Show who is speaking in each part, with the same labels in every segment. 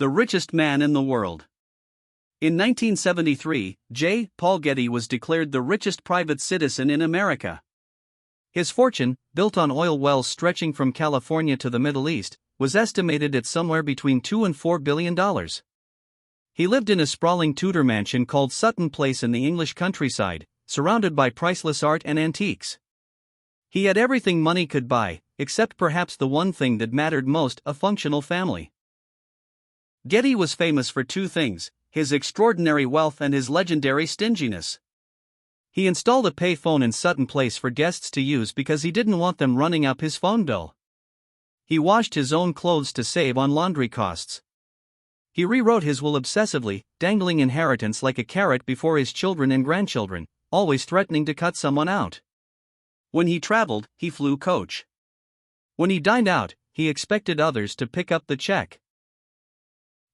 Speaker 1: The richest man in the world. In 1973, J. Paul Getty was declared the richest private citizen in America. His fortune, built on oil wells stretching from California to the Middle East, was estimated at somewhere between $2 and $4 billion. He lived in a sprawling Tudor mansion called Sutton Place in the English countryside, surrounded by priceless art and antiques. He had everything money could buy, except perhaps the one thing that mattered most: a functional family. Getty was famous for two things: his extraordinary wealth and his legendary stinginess. He installed a pay phone in Sutton Place for guests to use because he didn't want them running up his phone bill. He washed his own clothes to save on laundry costs. He rewrote his will obsessively, dangling inheritance like a carrot before his children and grandchildren, always threatening to cut someone out. When he traveled, he flew coach. When he dined out, he expected others to pick up the check.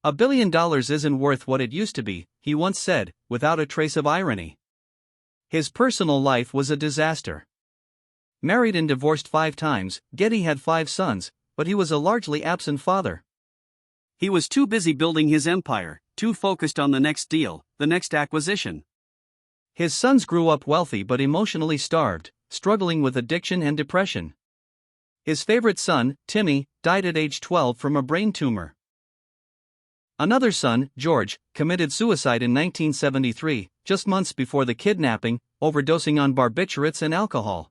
Speaker 1: "$1 billion isn't worth what it used to be," he once said, without a trace of irony. His personal life was a disaster. Married and divorced 5 times, Getty had 5 sons, but he was a largely absent father. He was too busy building his empire, too focused on the next deal, the next acquisition. His sons grew up wealthy but emotionally starved, struggling with addiction and depression. His favorite son, Timmy, died at age 12 from a brain tumor. Another son, George, committed suicide in 1973, just months before the kidnapping, overdosing on barbiturates and alcohol.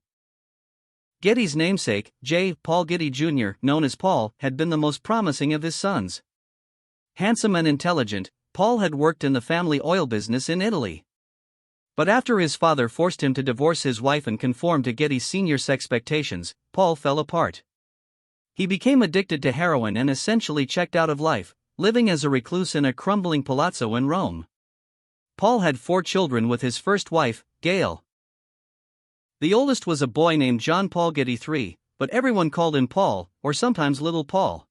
Speaker 1: Getty's namesake, J. Paul Getty Jr., known as Paul, had been the most promising of his sons. Handsome and intelligent, Paul had worked in the family oil business in Italy. But after his father forced him to divorce his wife and conform to Getty Sr.'s expectations, Paul fell apart. He became addicted to heroin and essentially checked out of life, living as a recluse in a crumbling palazzo in Rome. Paul had 4 children with his first wife, Gail. The oldest was a boy named John Paul Getty III, but everyone called him Paul, or sometimes Little Paul.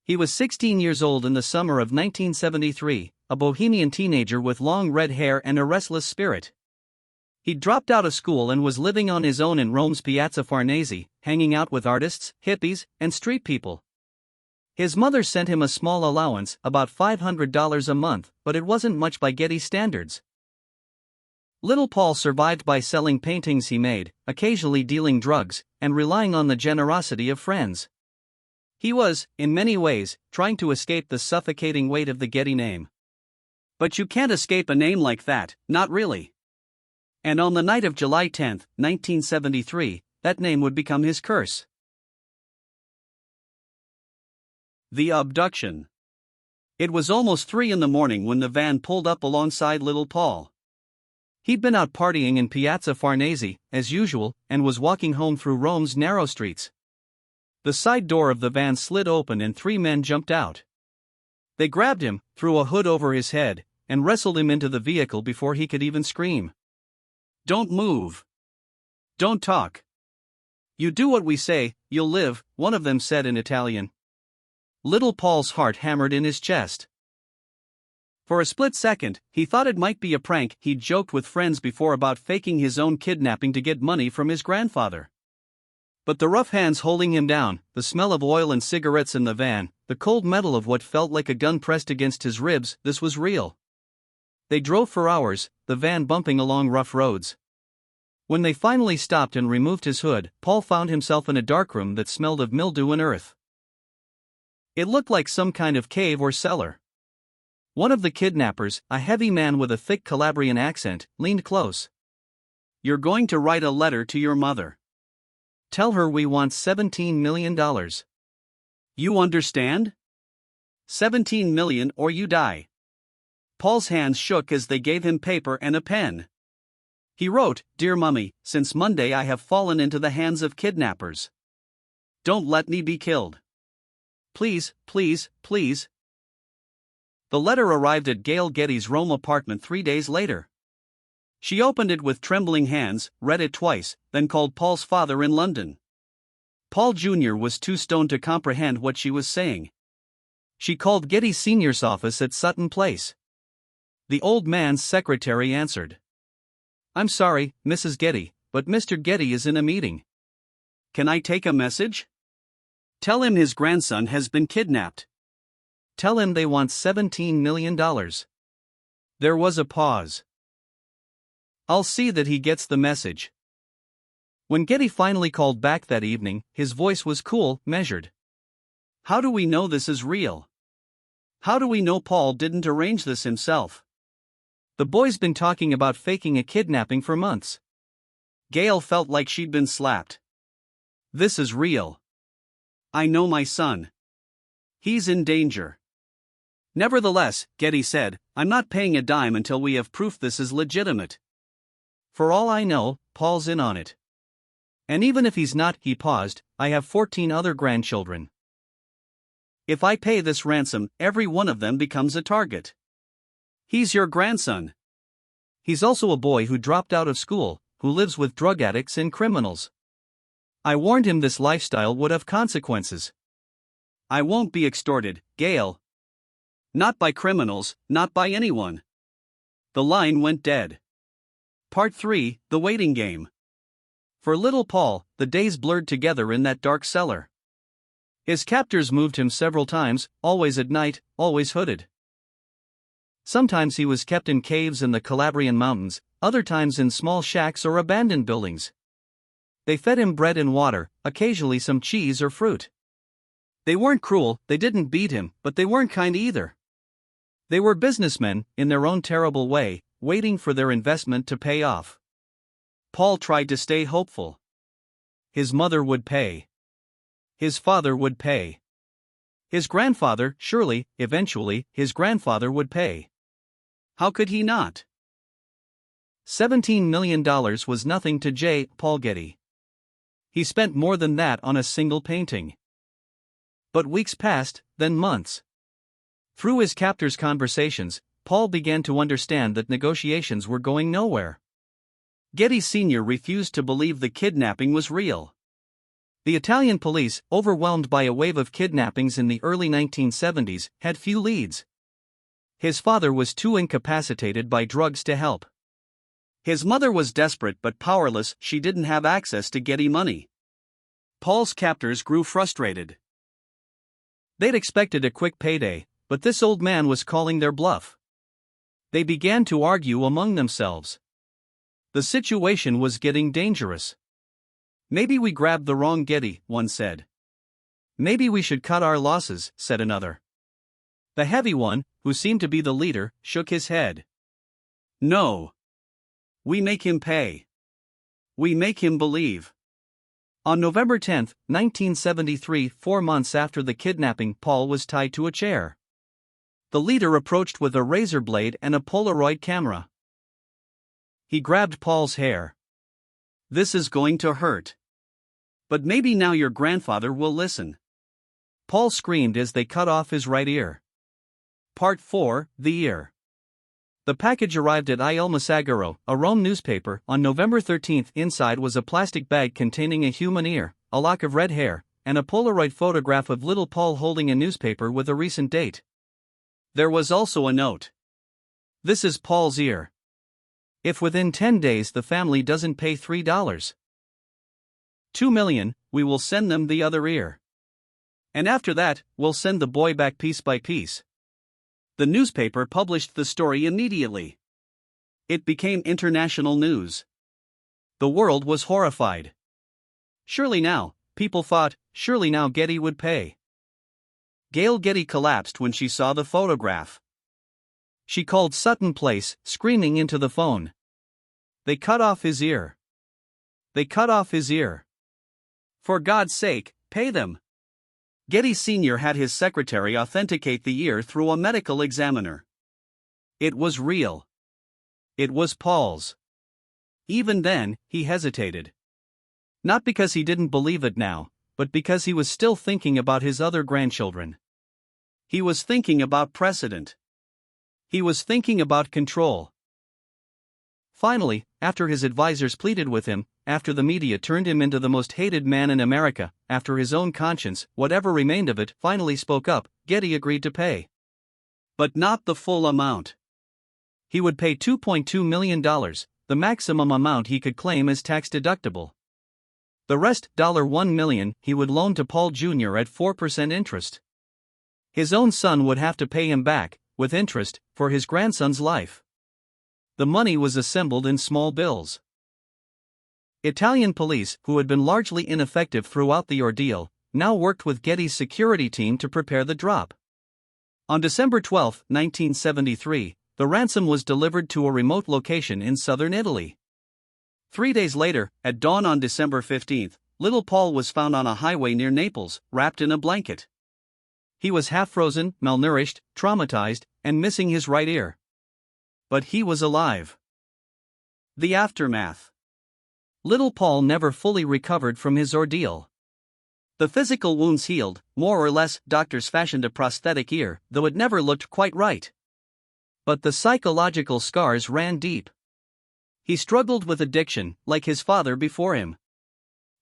Speaker 1: He was 16 years old in the summer of 1973, a bohemian teenager with long red hair and a restless spirit. He'd dropped out of school and was living on his own in Rome's Piazza Farnese, hanging out with artists, hippies, and street people. His mother sent him a small allowance, about $500 a month, but it wasn't much by Getty standards. Little Paul survived by selling paintings he made, occasionally dealing drugs, and relying on the generosity of friends. He was, in many ways, trying to escape the suffocating weight of the Getty name. But you can't escape a name like that, not really. And on the night of July 10, 1973, that name would become his curse. The abduction. It was almost 3 in the morning when the van pulled up alongside Little Paul. He'd been out partying in Piazza Farnese, as usual, and was walking home through Rome's narrow streets. The side door of the van slid open and 3 men jumped out. They grabbed him, threw a hood over his head, and wrestled him into the vehicle before he could even scream. "Don't move. Don't talk. You do what we say, you'll live," one of them said in Italian. Little Paul's heart hammered in his chest. For a split second, he thought it might be a prank he'd joked with friends before about faking his own kidnapping to get money from his grandfather. But the rough hands holding him down, the smell of oil and cigarettes in the van, the cold metal of what felt like a gun pressed against his ribs, this was real. They drove for hours, the van bumping along rough roads. When they finally stopped and removed his hood, Paul found himself in a darkroom that smelled of mildew and earth. It looked like some kind of cave or cellar. One of the kidnappers, a heavy man with a thick Calabrian accent, leaned close. "You're going to write a letter to your mother. Tell her we want $17 million. You understand? $17 million or you die." Paul's hands shook as they gave him paper and a pen. He wrote, "Dear Mummy, since Monday I have fallen into the hands of kidnappers. Don't let me be killed. Please, please, please." The letter arrived at Gail Getty's Rome apartment 3 days later. She opened it with trembling hands, read it twice, then called Paul's father in London. Paul Jr. was too stoned to comprehend what she was saying. She called Getty Sr.'s office at Sutton Place. The old man's secretary answered. "I'm sorry, Mrs. Getty, but Mr. Getty is in a meeting." "Can I take a message?" "Tell him his grandson has been kidnapped." Tell him they want $17 million. There was a pause. I'll see that he gets the message. When Getty finally called back that evening, his voice was cool, measured. How do we know this is real? How do we know Paul didn't arrange this himself? The boy's been talking about faking a kidnapping for months. Gail felt like she'd been slapped. This is real. I know my son. He's in danger. Nevertheless, Getty said, I'm not paying a dime until we have proof this is legitimate. For all I know, Paul's in on it. And even if he's not, he paused, I have 14 other grandchildren. If I pay this ransom, every one of them becomes a target. He's your grandson. He's also a boy who dropped out of school, who lives with drug addicts and criminals. I warned him this lifestyle would have consequences. I won't be extorted, Gail. Not by criminals, not by anyone. The line went dead. Part 3, The Waiting Game. For little Paul, the days blurred together in that dark cellar. His captors moved him several times, always at night, always hooded. Sometimes he was kept in caves in the Calabrian mountains, other times in small shacks or abandoned buildings. They fed him bread and water, occasionally some cheese or fruit. They weren't cruel, they didn't beat him, but they weren't kind either. They were businessmen, in their own terrible way, waiting for their investment to pay off. Paul tried to stay hopeful. His mother would pay. His father would pay. His grandfather, surely, eventually, his grandfather would pay. How could he not? $17 million was nothing to J. Paul Getty. He spent more than that on a single painting. But weeks passed, then months. Through his captors' conversations, Paul began to understand that negotiations were going nowhere. Getty Sr. refused to believe the kidnapping was real. The Italian police, overwhelmed by a wave of kidnappings in the early 1970s, had few leads. His father was too incapacitated by drugs to help. His mother was desperate but powerless, she didn't have access to Getty money. Paul's captors grew frustrated. They'd expected a quick payday, but this old man was calling their bluff. They began to argue among themselves. The situation was getting dangerous. Maybe we grabbed the wrong Getty, one said. Maybe we should cut our losses, said another. The heavy one, who seemed to be the leader, shook his head. No. We make him pay. We make him believe. On November 10, 1973, 4 months after the kidnapping, Paul was tied to a chair. The leader approached with a razor blade and a Polaroid camera. He grabbed Paul's hair. This is going to hurt. But maybe now your grandfather will listen. Paul screamed as they cut off his right ear. Part 4, The Ear. The package arrived at Il Messaggero, a Rome newspaper, on November 13. Inside was a plastic bag containing a human ear, a lock of red hair, and a Polaroid photograph of little Paul holding a newspaper with a recent date. There was also a note. This is Paul's ear. If within 10 days the family doesn't pay $3, $2 million, we will send them the other ear. And after that, we'll send the boy back piece by piece. The newspaper published the story immediately. It became international news. The world was horrified. Surely now, people thought, surely now Getty would pay. Gail Getty collapsed when she saw the photograph. She called Sutton Place, screaming into the phone. They cut off his ear. They cut off his ear. For God's sake, pay them. Getty Sr. had his secretary authenticate the ear through a medical examiner. It was real. It was Paul's. Even then, he hesitated. Not because he didn't believe it now, but because he was still thinking about his other grandchildren. He was thinking about precedent. He was thinking about control. Finally, after his advisors pleaded with him, after the media turned him into the most hated man in America, after his own conscience, whatever remained of it, finally spoke up, Getty agreed to pay. But not the full amount. He would pay $2.2 million, the maximum amount he could claim as tax-deductible. The rest, $1 million, he would loan to Paul Jr. at 4% interest. His own son would have to pay him back, with interest, for his grandson's life. The money was assembled in small bills. Italian police, who had been largely ineffective throughout the ordeal, now worked with Getty's security team to prepare the drop. On December 12, 1973, the ransom was delivered to a remote location in southern Italy. 3 days later, at dawn on December 15, little Paul was found on a highway near Naples, wrapped in a blanket. He was half-frozen, malnourished, traumatized, and missing his right ear. But he was alive. The aftermath. Little Paul never fully recovered from his ordeal. The physical wounds healed, more or less. Doctors fashioned a prosthetic ear, though it never looked quite right. But the psychological scars ran deep. He struggled with addiction, like his father before him.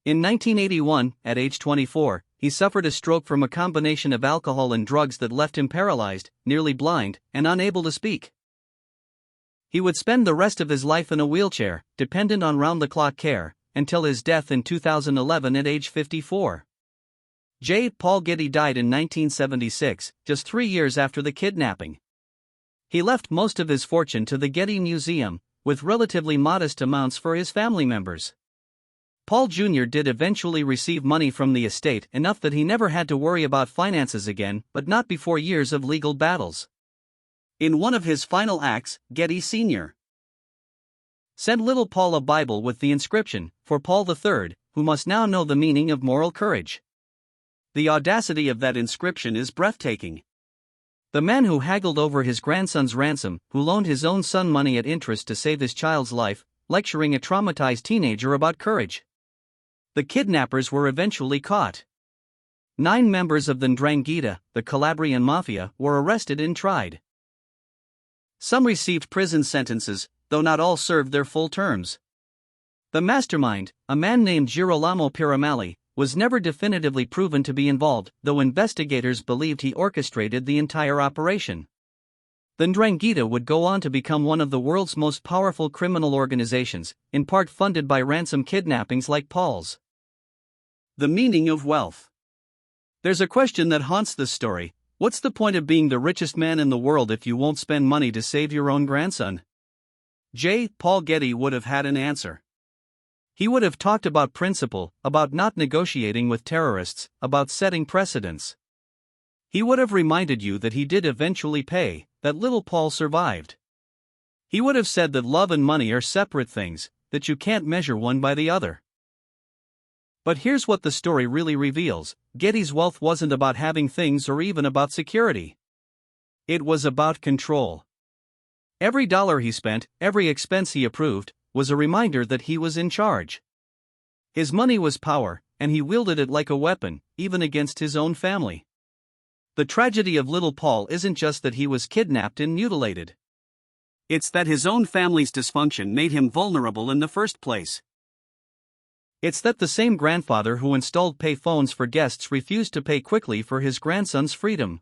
Speaker 1: In 1981, at age 24, he suffered a stroke from a combination of alcohol and drugs that left him paralyzed, nearly blind, and unable to speak. He would spend the rest of his life in a wheelchair, dependent on round-the-clock care, until his death in 2011 at age 54. J. Paul Getty died in 1976, just 3 years after the kidnapping. He left most of his fortune to the Getty Museum, with relatively modest amounts for his family members. Paul Jr. did eventually receive money from the estate, enough that he never had to worry about finances again, but not before years of legal battles. In one of his final acts, Getty Sr. sent little Paul a Bible with the inscription, "For Paul III, who must now know the meaning of moral courage." The audacity of that inscription is breathtaking. The man who haggled over his grandson's ransom, who loaned his own son money at interest to save his child's life, lecturing a traumatized teenager about courage. The kidnappers were eventually caught. 9 members of the 'Ndrangheta, the Calabrian mafia, were arrested and tried. Some received prison sentences, though not all served their full terms. The mastermind, a man named Girolamo Piramali, was never definitively proven to be involved, though investigators believed he orchestrated the entire operation. The 'Ndrangheta would go on to become one of the world's most powerful criminal organizations, in part funded by ransom kidnappings like Paul's. The meaning of wealth. There's a question that haunts this story: what's the point of being the richest man in the world if you won't spend money to save your own grandson? J. Paul Getty would have had an answer. He would have talked about principle, about not negotiating with terrorists, about setting precedents. He would have reminded you that he did eventually pay, that little Paul survived. He would have said that love and money are separate things, that you can't measure one by the other. But here's what the story really reveals: Getty's wealth wasn't about having things or even about security. It was about control. Every dollar he spent, every expense he approved, was a reminder that he was in charge. His money was power, and he wielded it like a weapon, even against his own family. The tragedy of little Paul isn't just that he was kidnapped and mutilated. It's that his own family's dysfunction made him vulnerable in the first place. It's that the same grandfather who installed pay phones for guests refused to pay quickly for his grandson's freedom.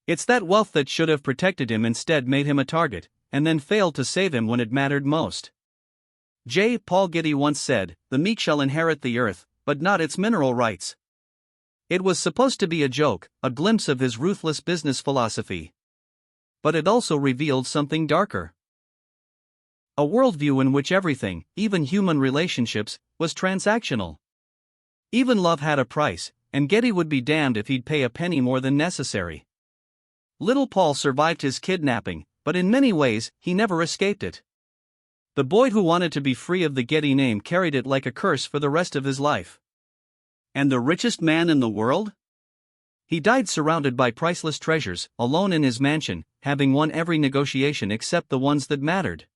Speaker 1: It's that wealth that should have protected him instead made him a target, and then failed to save him when it mattered most. J. Paul Getty once said, "The meek shall inherit the earth, but not its mineral rights." It was supposed to be a joke, a glimpse of his ruthless business philosophy. But it also revealed something darker. A worldview in which everything, even human relationships, was transactional. Even love had a price, and Getty would be damned if he'd pay a penny more than necessary. Little Paul survived his kidnapping, but in many ways, he never escaped it. The boy who wanted to be free of the Getty name carried it like a curse for the rest of his life. And the richest man in the world? He died surrounded by priceless treasures, alone in his mansion, having won every negotiation except the ones that mattered.